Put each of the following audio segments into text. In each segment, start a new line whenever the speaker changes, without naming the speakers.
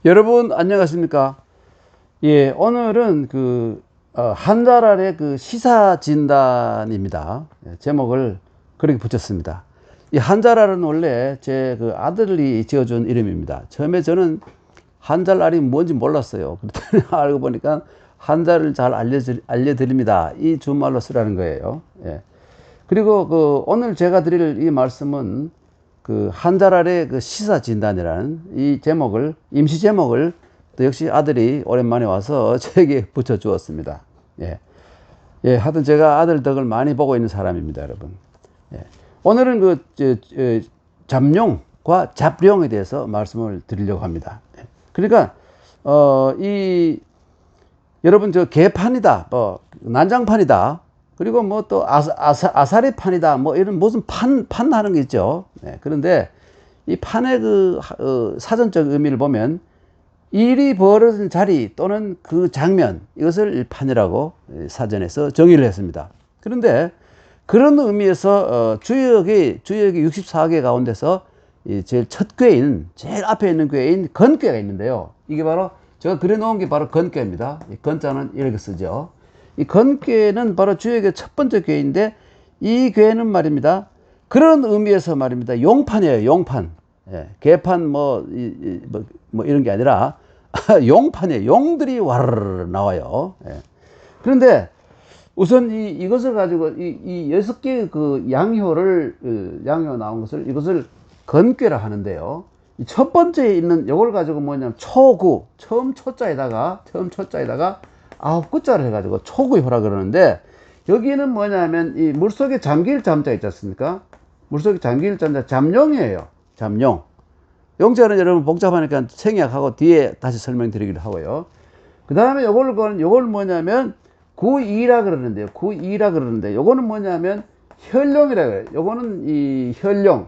여러분 안녕하십니까? 예, 오늘은 한 달 아래 시사 진단입니다. 예, 제목을 그렇게 붙였습니다. 이 한자랄은 원래 제 아들이 지어준 이름입니다. 처음에 저는 한자랄이 뭔지 몰랐어요. 그랬더니 알고 보니까 한자를 잘 알려드립니다. 이 준말로 쓰라는 거예요. 예. 그리고 오늘 제가 드릴 이 말씀은 한자랄의 시사 진단이라는 이 제목을, 임시 제목을 또 역시 아들이 오랜만에 와서 저에게 붙여 주었습니다. 예. 예, 하여튼 제가 아들 덕을 많이 보고 있는 사람입니다, 여러분. 예. 오늘은 잡룡과 잡룡에 대해서 말씀을 드리려고 합니다. 예. 그러니까, 여러분, 개판이다, 난장판이다, 그리고 뭐 또 아사리판이다, 뭐 이런 무슨 판 하는 게 있죠. 네, 그런데 이 판의 사전적 의미를 보면 일이 벌어진 자리 또는 그 장면, 이것을 판이라고 사전에서 정의를 했습니다. 그런데 그런 의미에서 주역이 64개 가운데서 제일 첫 꾀인, 제일 앞에 있는 꾀인 건꾀가 있는데요. 이게 바로 제가 그려놓은 게 바로 건꾀입니다. 이 건자는 이렇게 쓰죠. 이 건꾀는 바로 주역의 첫 번째 꾀인데, 이 꾀는 말입니다, 그런 의미에서 말입니다, 용판이에요. 용판. 예, 개판 뭐 이런 게 아니라 용판이에요. 용들이 와르르 나와요. 예. 그런데 우선 이것을 가지고 이 6개의 양효 나온 것을, 이것을 건꾀라 하는데요. 첫 번째 있는 요걸 가지고 뭐냐면 초구, 처음 초자에다가 9구자를 해가지고 초구효라 그러는데, 여기는 뭐냐면 이 물속에 잠길 잠자 있지 않습니까? 물속에 잠길 잠자, 잠룡이에요. 잠룡. 용자는 여러분 복잡하니까 생략하고 뒤에 다시 설명드리기로 하고요. 그 다음에 요걸 뭐냐면 구이라 그러는데요. 구이라 그러는데, 요거는 뭐냐면 혈룡이라 그래요. 요거는 이 혈룡.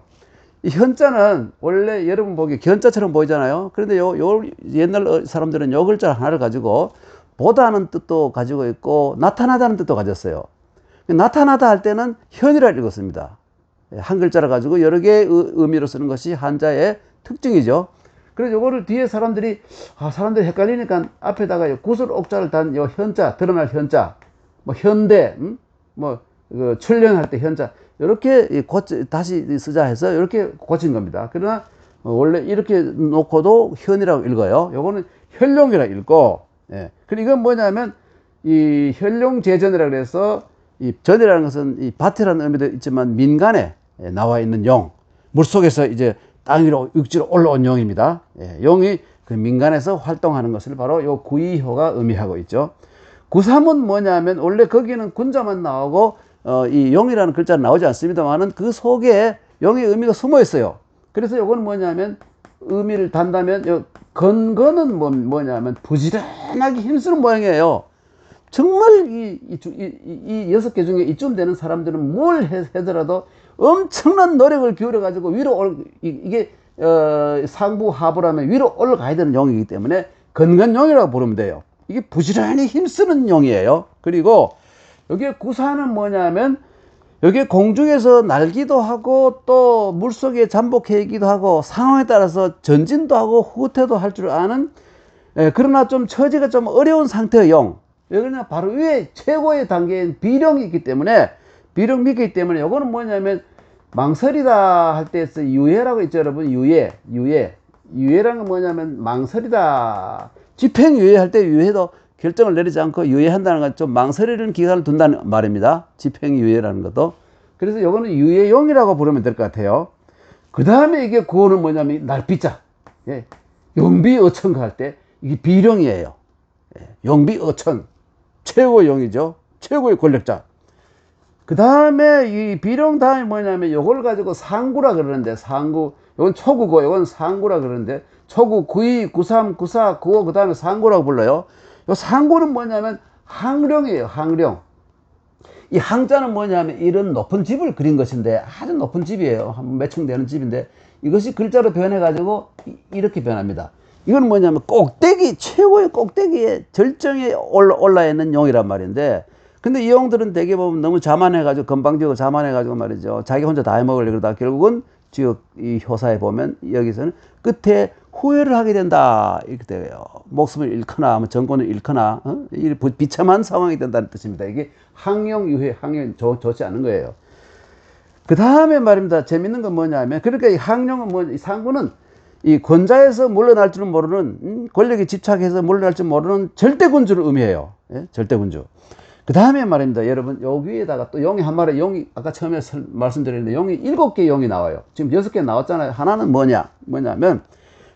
이 현자는 원래 여러분 보기 견자처럼 보이잖아요. 그런데 요 옛날 사람들은 요 글자 하나를 가지고 보다는 뜻도 가지고 있고 나타나다는 뜻도 가졌어요. 나타나다 할 때는 현이라 읽었습니다. 한 글자를 가지고 여러 개의 의미로 쓰는 것이 한자의 특징이죠. 그래서 요거를 뒤에 사람들이 헷갈리니까 앞에다가 구슬 옥자를 단 요 현자, 드러날 현자, 뭐 현대, 출연할 때 현자, 이렇게 다시 쓰자 해서 이렇게 고친 겁니다. 그러나 원래 이렇게 놓고도 현이라고 읽어요. 요거는 혈룡이라고 읽고, 예. 그리고 이건 뭐냐면 이 혈룡제전이라 그래서, 이 전이라는 것은 이 밭이라는 의미도 있지만 민간에 나와 있는 용, 물속에서 이제 땅 위로 육지로 올라온 용입니다. 예. 용이 민간에서 활동하는 것을 바로 요 구이효가 의미하고 있죠. 구삼은 뭐냐면 원래 거기는 군자만 나오고 이 용이라는 글자는 나오지 않습니다만은 그 속에 용의 의미가 숨어 있어요. 그래서 요건 뭐냐면 의미를 단다면 요 건건은 뭐냐면 부지런하게 힘쓰는 모양이에요. 정말 이 6개 중에 이쯤 되는 사람들은 뭘 하더라도 엄청난 노력을 기울여 가지고 이게 상부 하부라면 위로 올라가야 되는 용이기 때문에 건건용이라고 부르면 돼요. 이게 부지런히 힘쓰는 용이에요. 그리고 여기에 구사는 뭐냐면, 여기에 공중에서 날기도 하고 또 물속에 잠복해있기도 하고 상황에 따라서 전진도 하고 후퇴도 할 줄 아는, 그러나 좀 처지가 좀 어려운 상태의 용. 여기는 바로 위에 최고의 단계인 비룡이 있기 때문에, 비룡 밑이기 때문에 요거는 뭐냐면 망설이다 할 때에서 유예라고 있죠, 여러분. 유예라는 건 뭐냐면 망설이다, 집행유예 할 때 유예도 결정을 내리지 않고 유예한다는 건 좀 망설이는 기간을 둔다는 말입니다. 집행유예라는 것도. 그래서 요거는 유예용이라고 부르면 될 것 같아요. 그 다음에 이게 구호는 뭐냐면 날비자, 예. 용비어천가 할 때 이게 비룡이에요. 예. 용비어천, 최고의 용이죠. 최고의 권력자. 그 다음에 이 비룡 다음에 뭐냐면 요걸 가지고 상구라 그러는데, 상구, 요건 초구고 요건 상구라 그러는데, 초구, 구이, 구삼, 구사, 구오, 그 다음에 상구라고 불러요. 요 상구는 뭐냐면 항룡이에요. 항룡. 이 항자는 뭐냐면 이런 높은 집을 그린 것인데, 아주 높은 집이에요. 한 몇 층 되는 집인데, 이것이 글자로 변해 가지고 이렇게 변합니다. 이건 뭐냐면 꼭대기, 최고의 꼭대기에 절정에 올라 있는 용이란 말인데, 근데 이 용들은 대개 보면 너무 자만해가지고, 건방지고 자만해가지고 말이죠, 자기 혼자 다 해먹으려고 그러다 결국은 지역 이 효사에 보면 여기서는 끝에 후회를 하게 된다. 이렇게 돼요. 목숨을 잃거나, 뭐 정권을 잃거나, 이 비참한 상황이 된다는 뜻입니다. 이게 항용 유해, 항용 좋지 않은 거예요. 그 다음에 말입니다. 재밌는 건 뭐냐면, 그러니까 이 항용은 뭐, 이 상부는 이 권좌에서 물러날 줄은 모르는, 권력에 집착해서 물러날 줄 모르는 절대군주를 의미해요. 예? 절대군주. 그 다음에 말입니다. 여러분, 여기에다가 또 용이 한 마리, 용이, 아까 처음에 말씀드렸는데, 용이 7개 용이 나와요. 지금 6개 나왔잖아요. 하나는 뭐냐면,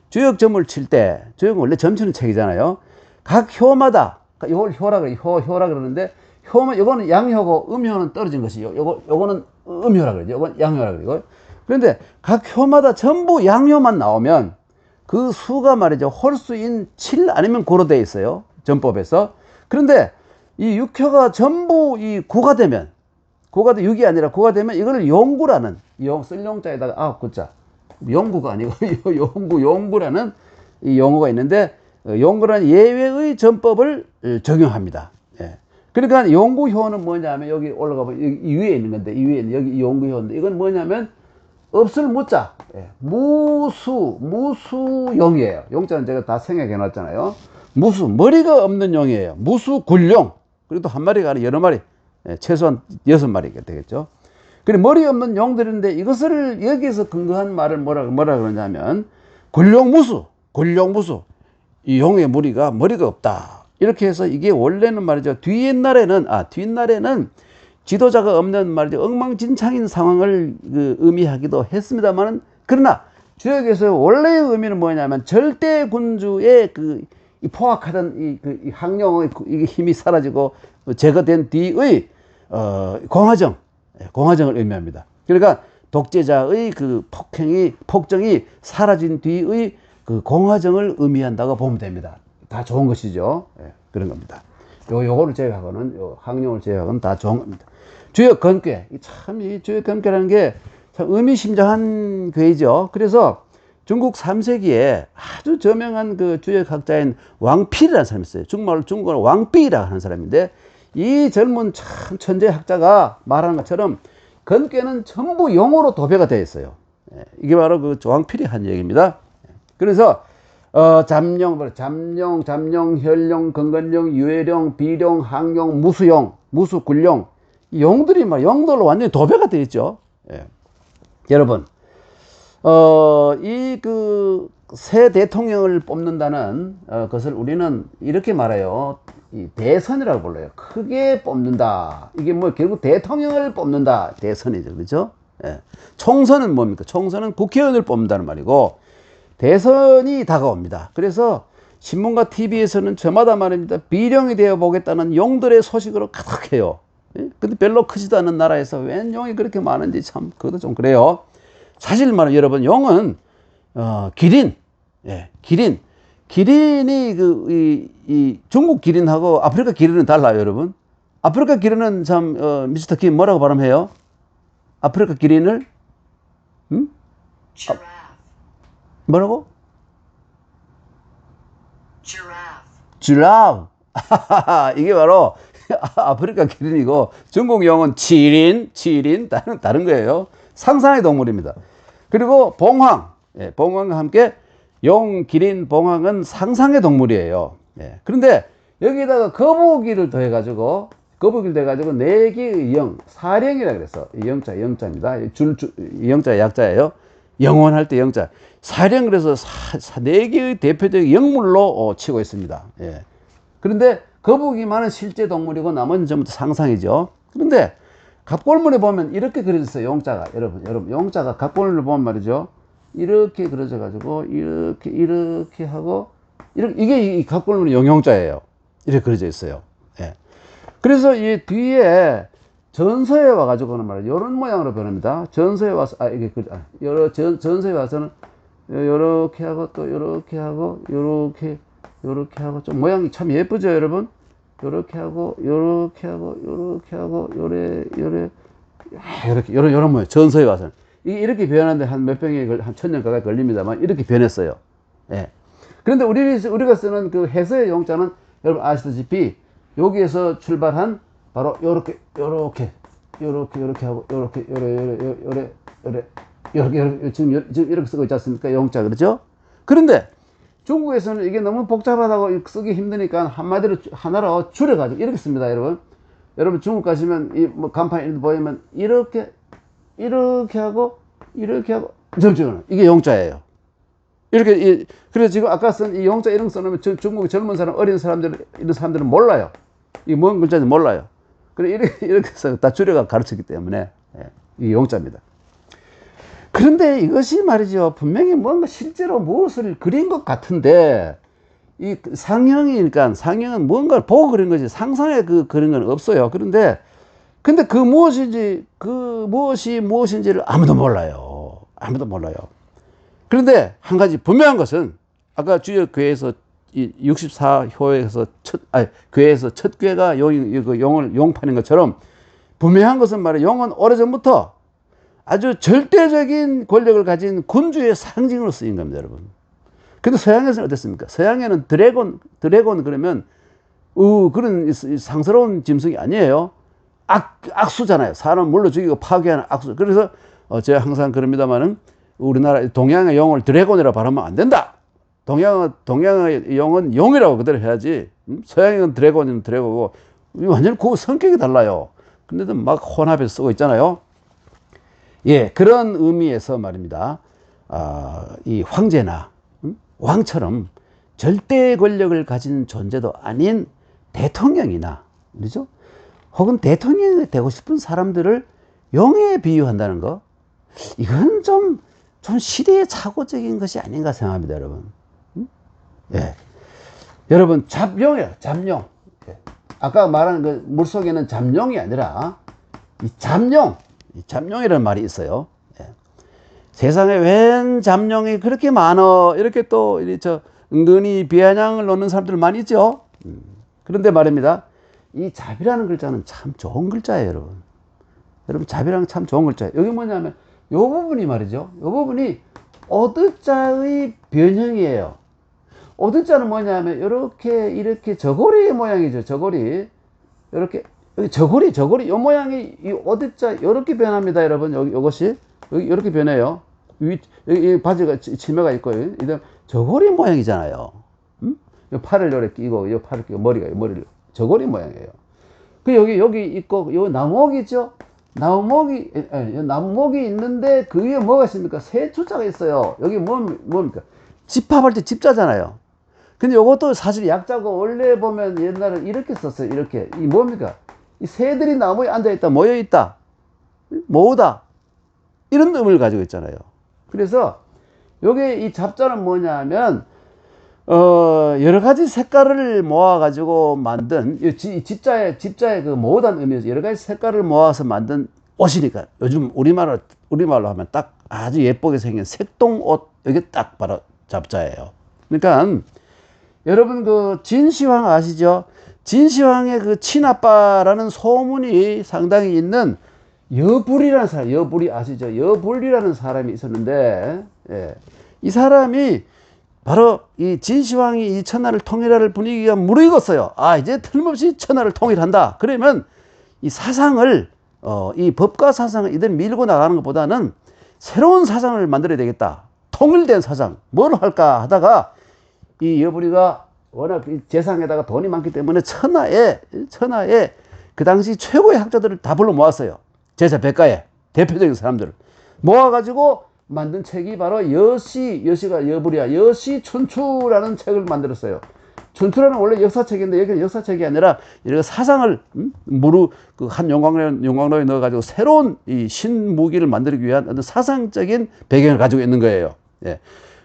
주역점을 칠 때, 주역은 원래 점치는 책이잖아요. 각 효마다, 이걸 효라 그래요. 효라 그러는데, 요거는 양효고 음효는 떨어진 것이요. 요거는 음효라 그러죠. 요건 양효라 그러고. 그런데 각 효마다 전부 양효만 나오면 그 수가 말이죠. 홀수인 7 아니면 9로 되어 있어요. 전법에서. 그런데 이 6효가 전부 이 9가 되면, 6이 아니라 9가 되면 이거를 용구라는, 쓸 용자에다가 9자. 용구가 아니고 용구라는 이 용어가 있는데, 용구라는 예외의 전법을 적용합니다. 예. 그러니까 용구효는 뭐냐면, 여기 올라가 보면 이 위에 있는 건데, 이 위에 있는 여기 용구효인데, 이건 뭐냐면 없을 무자, 예. 무수용이에요. 용자는 제가 다 생각해 놨잖아요. 머리가 없는 용이에요. 무수굴용. 그리고 또 한 마리가 아니라 여러 마리, 예. 최소한 6마리가 되겠죠. 그래, 머리 없는 용들인데, 이것을 여기서 근거한 말을 뭐라 그러냐면, 굴용무수. 이 용의 머리가 없다. 이렇게 해서 이게 원래는 말이죠. 뒷날에는 지도자가 없는 말이죠. 엉망진창인 상황을 의미하기도 했습니다만은, 그러나 주역에서 원래의 의미는 뭐냐면, 절대군주의 이 포악하던 이 항용의 힘이 사라지고 제거된 뒤의, 공화정을 의미합니다. 그러니까 독재자의 폭정이 사라진 뒤의 공화정을 의미한다고 보면 됩니다. 다 좋은 것이죠. 예, 그런 겁니다. 요거를 제외하고는, 항용을 제외하고는 다 좋은 겁니다. 주역 건괴. 이 주역 건괴라는 게 참 의미심장한 괴이죠. 그래서 중국 3세기에 아주 저명한 주역학자인 왕필이라는 사람이 있어요. 중국어로 왕비라고 하는 사람인데, 이 젊은 참 천재학자가 말하는 것처럼 건괴는 전부 용어로 도배가 되어 있어요. 이게 바로 왕필이 한 얘기입니다. 그래서 잠룡, 혈룡, 건건룡, 유해룡, 비룡, 항룡, 무수용, 무수굴룡, 이 용들이 용들로 완전히 도배가 되어 있죠. 예. 여러분, 이 새 대통령을 뽑는다는 것을 우리는 이렇게 말해요. 이 대선이라고 불러요. 크게 뽑는다. 이게 결국 대통령을 뽑는다. 대선이죠. 그렇죠? 예. 총선은 뭡니까? 총선은 국회의원을 뽑는다는 말이고, 대선이 다가옵니다. 그래서 신문과 TV에서는 저마다 말입니다. 비룡이 되어 보겠다는 용들의 소식으로 가득해요. 예? 근데 별로 크지도 않은 나라에서 웬 용이 그렇게 많은지 참, 그것도 좀 그래요. 사실 말은 여러분, 용은, 기린. 예, 기린. 기린이 이 중국 기린하고 아프리카 기린은 달라요, 여러분. 아프리카 기린은 참, 미스터 킴 뭐라고 발음해요? 아프리카 기린을? 뭐라고? 지라프. 이게 바로 아프리카 기린이고, 중국 용은 치린, 다른 거예요. 상상의 동물입니다. 그리고 봉황, 예, 봉황과 함께 용, 기린, 봉황은 상상의 동물이에요. 예. 그런데 여기다가 거북이를 더해가지고 4개의 영, 사령이라 그랬어. 영자입니다. 영자 약자예요. 영원할 때 영자. 사령, 그래서 4개의 대표적인 영물로 치고 있습니다. 예. 그런데 거북이만은 실제 동물이고 나머지는 전부 다 상상이죠. 그런데 갑골문에 보면 이렇게 그려졌어요. 용자가. 여러분, 용자가 갑골문을 보면 말이죠. 이렇게 그려져 가지고 이렇게 하고 이게 이 갑골문의 용자예요. 이렇게 그려져 있어요. 예. 그래서 이 뒤에 전서에 와 가지고는 말이죠. 이런 모양으로 변합니다. 전서에 와서 전서에 와서는 요렇게 하고 또 요렇게 하고 요렇게 하고 좀 모양이 참 예쁘죠, 여러분? 요렇게 하고 요렇게 요런 모양. 전서에 와서는 이렇게 변하는데 한 몇 병에 한 1000년 가까이 걸립니다만 이렇게 변했어요. 예. 그런데 우리가 쓰는 해서의 용자는 여러분 아시다시피 여기에서 출발한 바로 요렇게 하고 요렇게 지금 이렇게 쓰고 있지 않습니까? 용자, 그렇죠? 그런데 중국에서는 이게 너무 복잡하다고 쓰기 힘드니까 한마디로 하나로 줄여가지고 이렇게 씁니다, 여러분. 여러분 중국 가시면 이 뭐 간판 이런 데 보이면 이렇게 하고 점찍어요. 이게 용자예요. 이렇게 그래서 지금 아까 쓴 이 용자 이런 거 써놓으면 중국 젊은 사람, 어린 사람들 이런 사람들은 몰라요. 이 뭔 글자인지 몰라요. 그래 이렇게 해서 다 줄여가 가르쳤기 때문에 이 용자입니다. 그런데 이것이 말이죠, 분명히 뭔가 실제로 무엇을 그린 것 같은데, 이 상형이니까 상형은 뭔가를 보고 그린 거지 상상에 그린 건 없어요. 근데 그 무엇이 무엇인지를 아무도 몰라요. 아무도 몰라요. 그런데 한 가지 분명한 것은 아까 주여 교회에서 이 64효에서 교회에서 첫 교회가 용을 용파는 것처럼 분명한 것은 말이에요. 용은 오래전부터 아주 절대적인 권력을 가진 군주의 상징으로 쓰인 겁니다, 여러분. 근데 서양에서는 어땠습니까? 서양에는 드래곤 그러면 그런 상스러운 짐승이 아니에요. 악수잖아요. 사람 물로 죽이고 파괴하는 악수. 그래서 제가 항상 그럽니다만은 우리나라 동양의 용을 드래곤이라고 발음하면 안 된다. 동양의 용은 용이라고 그대로 해야지. 서양의 드래곤은 드래곤이고 완전히 그 성격이 달라요. 근데도 막 혼합해서 쓰고 있잖아요. 예, 그런 의미에서 말입니다. 이 황제나 왕처럼 절대 권력을 가진 존재도 아닌 대통령이나, 그렇죠? 혹은 대통령이 되고 싶은 사람들을 용에 비유한다는 거, 이건 좀 시대의 착오적인 것이 아닌가 생각합니다, 여러분. 예. 여러분, 잡룡이에요, 잡룡. 예. 아까 말한 그 물속에는 잠룡이 아니라 이 잠룡이라는 말이 있어요. 예. 세상에 웬 잠룡이 그렇게 많어. 이렇게 또 은근히 비아냥을 놓는 사람들 많이 있죠. 그런데 말입니다. 이 잡이라는 글자는 참 좋은 글자예요, 여러분. 여러분, 잡이라는 참 좋은 글자예요. 여기 뭐냐면 이 부분이 말이죠. 이 부분이 어드자의 변형이에요. 어드자는 뭐냐면 이렇게 저고리 모양이죠. 저고리. 이렇게 저고리 이 모양이 이 어드자 이렇게 변합니다, 여러분. 요것이 여기 이렇게 변해요. 여기 바지가 치매가 있고 저고리 모양이잖아요. 팔을 이렇게 끼고 요 팔을 끼고 머리를 저고리 모양이에요. 그 여기 있고 요 나무목이 있죠. 나무목이 있는데 그 위에 뭐가 있습니까? 새 초자가 있어요. 여기 뭡니까? 집합할 때 집자잖아요. 근데 요것도 사실 약자고 원래 보면 옛날에 이렇게 썼어요. 이렇게. 이 뭡니까? 이 새들이 나무에 앉아있다, 모여있다, 모으다, 이런 의미를 가지고 있잖아요. 그래서 요게 이 잡자는 뭐냐 하면 여러 가지 색깔을 모아가지고 만든, 집자의 그 모으다는 의미에서 여러 가지 색깔을 모아서 만든 옷이니까 요즘 우리말로 하면 딱 아주 예쁘게 생긴 색동옷, 이게 딱 바로 잡자예요. 그러니까 여러분 그 진시황 아시죠? 진시황의 그 친아빠라는 소문이 상당히 있는 여불이라는 사람, 여불이 아시죠? 여불이라는 사람이 있었는데, 예. 이 사람이 바로 이 진시황이 이 천하를 통일할 분위기가 무르익었어요. 이제 틀림없이 천하를 통일한다. 그러면 이 사상을, 이 법과 사상을 이들 밀고 나가는 것보다는 새로운 사상을 만들어야 되겠다. 통일된 사상. 뭘 할까 하다가 이 여불이가 워낙 재상에다가 돈이 많기 때문에 천하에 그 당시 최고의 학자들을 다 불러 모았어요. 제자백가에 대표적인 사람들을 모아가지고 만든 책이 바로 여시가 여불이야. 여시춘추라는 책을 만들었어요. 춘추라는 원래 역사책인데 여기는 역사책이 아니라 이렇게 사상을 한 용광로에 넣어가지고 새로운 이 신무기를 만들기 위한 어떤 사상적인 배경을 가지고 있는 거예요. 예.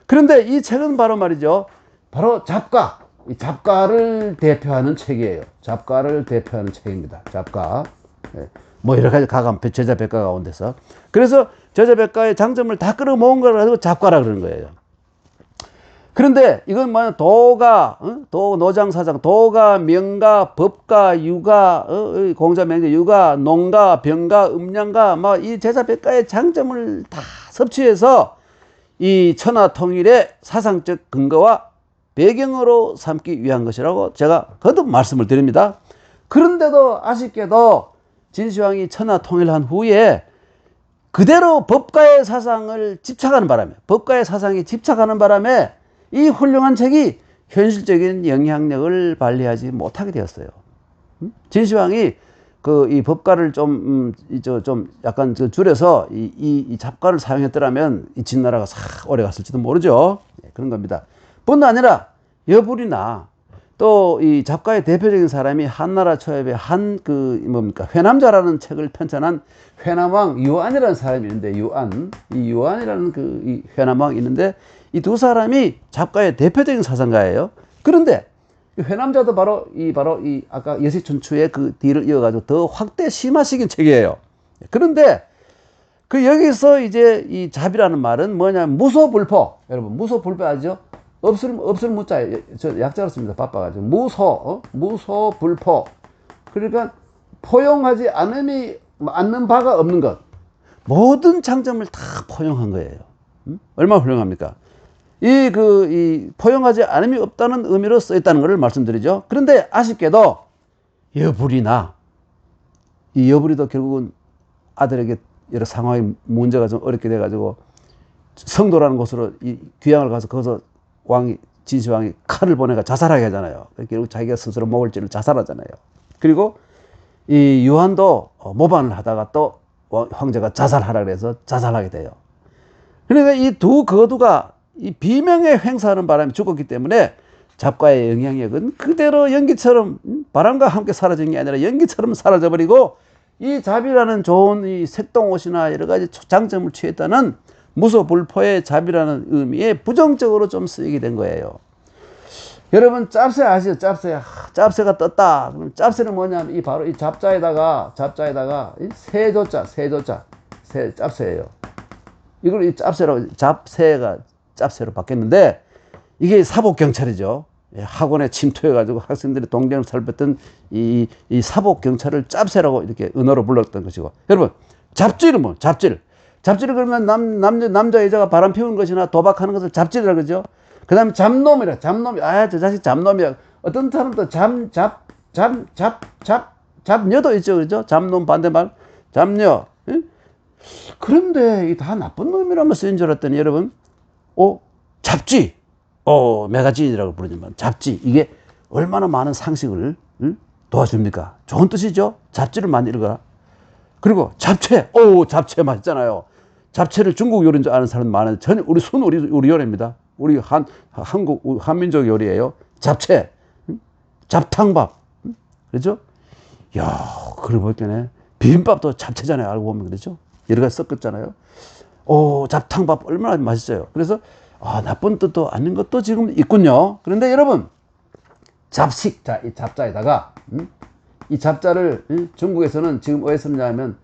그런데 이 책은 바로 말이죠. 바로 잡가. 이 잡가를 대표하는 책이에요. 잡가를 대표하는 책입니다. 잡가. 예. 뭐 여러 가지 가감, 제자백가 가운데서. 그래서 제자백가의 장점을 다 끌어모은 걸 가지고 잡가라 그러는 거예요. 그런데 이건 뭐냐, 도가, 노장사장, 도가, 명가, 법가, 유가, 공자명제, 유가, 농가, 병가, 음양가, 막 이 제자백가의 장점을 다 섭취해서 이 천하 통일의 사상적 근거와 배경으로 삼기 위한 것이라고 제가 거듭 말씀을 드립니다. 그런데도 아쉽게도 진시황이 천하 통일한 후에 그대로 법가의 사상이 집착하는 바람에 이 훌륭한 책이 현실적인 영향력을 발휘하지 못하게 되었어요. 진시황이 이 법가를 좀 약간 줄여서 이 잡가를 사용했더라면 이 진나라가 싹 오래 갔을지도 모르죠. 그런 겁니다. 뿐 아니라 여불이나 또 이 잡가의 대표적인 사람이 한나라 초엽의 회남자라는 책을 편찬한 회남왕 유안이라는 사람이 있는데, 이 유안이라는 이 회남왕이 있는데, 이 두 사람이 잡가의 대표적인 사상가예요. 그런데 회남자도 바로 아까 여시춘추의 그 뒤를 이어가지고 더 확대 심화시킨 책이에요. 그런데 여기서 이제 이 잡이라는 말은 뭐냐면 무소불포. 여러분, 무소불포 아시죠? 없을 무자, 저 약자로 씁니다. 바빠가지고. 무소불포. 그러니까 포용하지 않는 바가 없는 것. 모든 장점을 다 포용한 거예요. 얼마나 훌륭합니까? 이 포용하지 않음이 없다는 의미로 써있다는 것을 말씀드리죠. 그런데 아쉽게도 여불이나 이 여불이도 결국은 아들에게 여러 상황이 문제가 좀 어렵게 돼가지고 성도라는 곳으로 이 귀향을 가서 거기서 진시황이 칼을 보내가 자살하게 하잖아요. 결국 자기가 스스로 목을 찌르 자살하잖아요. 그리고 이 유한도 모반을 하다가 또 황제가 자살하라 그래서 자살하게 돼요. 그러니까 이 두 거두가 이 비명에 횡사하는 바람에 죽었기 때문에 잡가의 영향력은 그대로 연기처럼 바람과 함께 사라진 게 아니라 연기처럼 사라져버리고, 이 잡이라는 좋은 이 색동옷이나 여러 가지 장점을 취했다는 무소불포의 잡이라는 의미에 부정적으로 좀 쓰이게 된 거예요. 여러분, 짭새 아시죠? 짭새가 떴다. 그럼 짭새는 뭐냐면 바로 이 잡자에다가 세조자 짭새예요. 이걸 이 짭새라고, 잡새가 짭새로 바뀌었는데, 이게 사복경찰이죠. 학원에 침투해가지고 학생들이 동경을 살폈던 이 사복경찰을 짭새라고 이렇게 은어로 불렀던 것이고, 여러분, 잡질은 뭐, 잡질을 그러면 남자 여자가 바람 피우는 것이나 도박하는 것을 잡질이라고 그러죠. 그 다음에 잡놈, 저 자식 잡놈이야. 어떤 사람도 잡녀도 있죠. 그죠? 잡놈 반대말, 잡녀. 응? 그런데 이 다 나쁜 놈이라면 쓰인 줄 알았더니, 여러분, 잡지, 메가진이라고 부르지만 잡지, 이게 얼마나 많은 상식을 도와줍니까? 좋은 뜻이죠. 잡지를 많이 읽어라. 그리고 잡채, 잡채 맛있잖아요. 잡채를 중국 요리인 줄 아는 사람 많은데 전혀 우리 요리입니다. 우리 한민족 요리예요. 잡채, 잡탕밥, 그렇죠? 야, 그러고 보니까 비빔밥도 잡채잖아요. 알고 보면 그렇죠? 여러 가지 섞었잖아요. 잡탕밥 얼마나 맛있어요. 그래서 나쁜 뜻도 아닌 것도 지금 있군요. 그런데 여러분, 잡식, 이 잡자에다가 이 잡자를 중국에서는 지금 왜 쓰느냐면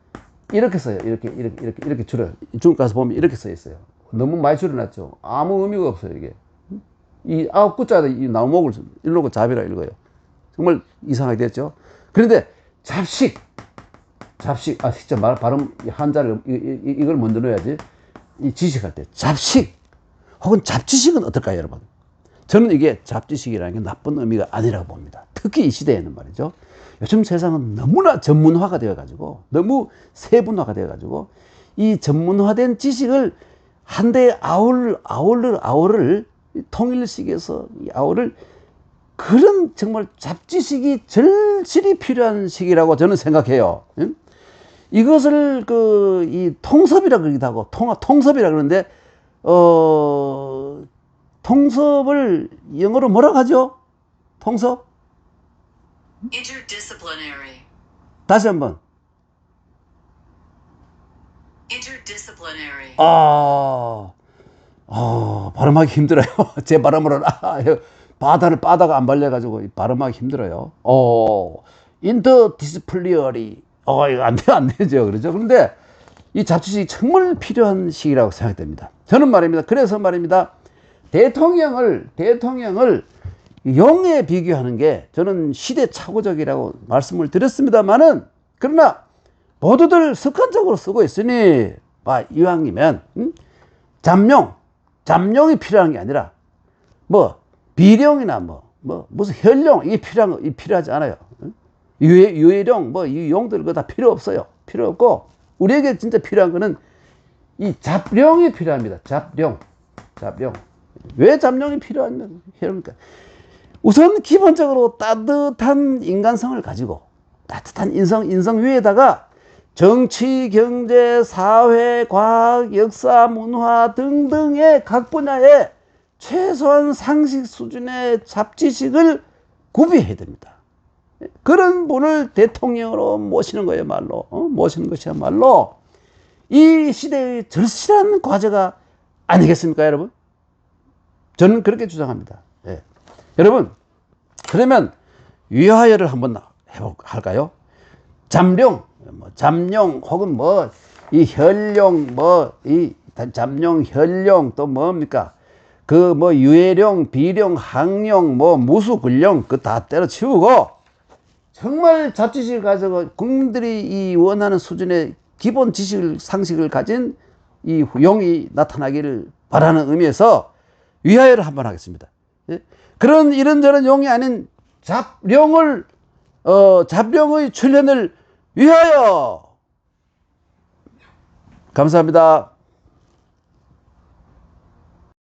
이렇게 써요. 이렇게 줄여요. 중국 가서 보면 이렇게 써 있어요. 너무 많이 줄여놨죠. 아무 의미가 없어요. 이게 이 9구자에다 이 나무목을 읽고 잡이라 읽어요. 정말 이상하게 됐죠. 그런데 잡식, 진짜 발음 한자를 이걸 먼저 넣어야지. 이 지식할 때 잡식 혹은 잡지식은 어떨까요, 여러분? 저는 이게 잡지식이라는 게 나쁜 의미가 아니라고 봅니다. 특히 이 시대에는 말이죠. 요즘 세상은 너무나 전문화가 되어가지고, 너무 세분화가 되어가지고, 이 전문화된 지식을 한 대에 아우를 통일식에서 이 아우를 그런 정말 잡지식이 절실히 필요한 시기라고 저는 생각해요. 이것을 이 통섭이라 그러기도 하고, 통섭이라 그러는데, 통섭을 영어로 뭐라고 하죠? 통섭?
Interdisciplinary.
다시 한번.
Interdisciplinary.
발음하기 힘들어요. 제 발음으로는 바다가 안 발려가지고 발음하기 힘들어요. interdisciplinary. 이거 안 되죠. 그렇죠? 그런데 이 잡지식이 정말 필요한 시기라고 생각됩니다. 저는 말입니다. 그래서 말입니다. 대통령을 용에 비교하는 게 저는 시대착오적이라고 말씀을 드렸습니다만은, 그러나 모두들 습관적으로 쓰고 있으니 이왕이면 잠룡이 필요한 게 아니라 비룡이나 무슨 혈룡 이게 필요하지 않아요. 유해룡 이 용들 그거 다 필요 없어요. 필요 없고, 우리에게 진짜 필요한 거는 이 잡룡이 필요합니다. 잡룡. 왜 잠룡이 필요합니까? 우선 기본적으로 따뜻한 인간성을 가지고 따뜻한 인성 위에다가 정치, 경제, 사회, 과학, 역사, 문화 등등의 각 분야에 최소한 상식 수준의 잡지식을 구비해야 됩니다. 그런 분을 대통령으로 모시는 거야말로 모시는 것이야말로 이 시대의 절실한 과제가 아니겠습니까, 여러분? 저는 그렇게 주장합니다. 예. 여러분, 그러면 위하여를 한번 할까요? 잠룡, 잠룡 혹은 이 혈룡, 이 잠룡, 혈룡 또 뭡니까? 그 유해룡, 비룡, 항룡, 무수굴룡 그 다 때려치우고 정말 잡지식을 가지고 국민들이 이 원하는 수준의 기본 지식을 상식을 가진 이 용이 나타나기를 바라는 의미에서 위하여를 한번 하겠습니다. 예? 그런 이런저런 용이 아닌 잡룡의 출현을 위하여. 감사합니다.